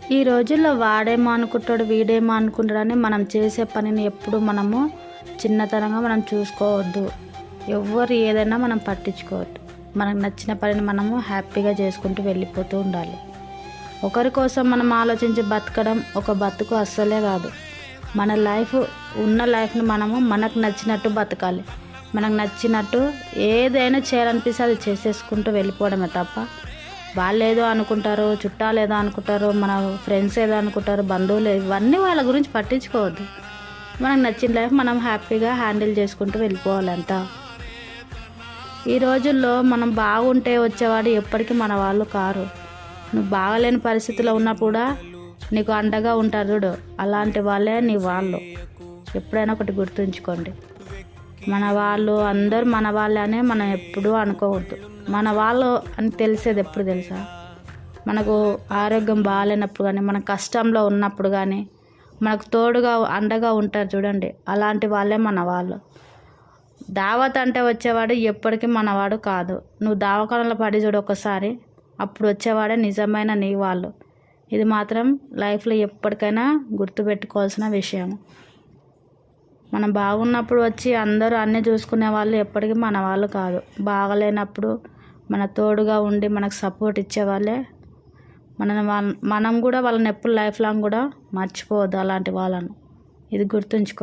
ఈ రోజుల్లో వాడేమో అనుకుంటాడు, వీడేమో అనుకుంటాడని మనం చేసే పనిని ఎప్పుడు మనము చిన్నతనంగా మనం చూసుకోవద్దు. ఎవ్వరు ఏదైనా మనం పట్టించుకోవద్దు. మనకు నచ్చిన పనిని మనము హ్యాపీగా చేసుకుంటూ వెళ్ళిపోతూ ఉండాలి. ఒకరి కోసం మనం ఆలోచించి బతకడం ఒక బతుకు అస్సలే కాదు. మన లైఫ్ని మనము మనకు నచ్చినట్టు బతకాలి. మనకు నచ్చినట్టు ఏదైనా చేయాలనిపిస్తే అది చేసేసుకుంటూ వెళ్ళిపోవడమే తప్ప వాళ్ళు ఏదో అనుకుంటారు, చుట్టాలు ఏదో అనుకుంటారు, మన ఫ్రెండ్స్ ఏదో అనుకుంటారు, బంధువులు ఇవన్నీ వాళ్ళ గురించి పట్టించుకోవద్దు. మనకు నచ్చిన లైఫ్ మనం హ్యాపీగా హ్యాండిల్ చేసుకుంటూ వెళ్ళిపోవాలంట. ఈ రోజుల్లో మనం బాగుంటే వచ్చేవాడు ఎప్పటికీ మన వాళ్ళు కారు. నువ్వు బాగలేని పరిస్థితిలో ఉన్నా కూడా నీకు అండగా ఉంటారు చూడు, అలాంటి వాళ్ళే నీ వాళ్ళు. ఎప్పుడైనా ఒకటి గుర్తుంచుకోండి, మన వాళ్ళు అందరూ మన వాళ్ళే అని మనం ఎప్పుడూ అనుకోవద్దు. మన వాళ్ళు అని తెలిసేది ఎప్పుడు తెలుసా? మనకు ఆరోగ్యం బాగాలేనప్పుడు కానీ, మన కష్టంలో ఉన్నప్పుడు కానీ, మనకు తోడుగా అండగా ఉంటారు చూడండి, అలాంటి వాళ్ళే మన వాళ్ళు. దావత్ అంటే వచ్చేవాడు ఎప్పటికీ మనవాడు కాదు. నువ్వు దావకాలంలో పడి చూడు ఒకసారి, అప్పుడు వచ్చేవాడే నిజమైన నీ వాళ్ళు. ఇది మాత్రం లైఫ్లో ఎప్పటికైనా గుర్తుపెట్టుకోవాల్సిన విషయం. మనం బాగున్నప్పుడు వచ్చి అందరూ అన్నీ చూసుకునే వాళ్ళు ఎప్పటికీ మన వాళ్ళు కాదు. బాగలేనప్పుడు మన తోడుగా ఉండి మనకు సపోర్ట్ ఇచ్చేవాళ్ళే మనం కూడా వాళ్ళని ఎప్పుడు లైఫ్ లాంగ్ కూడా మర్చిపోవద్దు అలాంటి వాళ్ళను. ఇది గుర్తుంచుకోండి.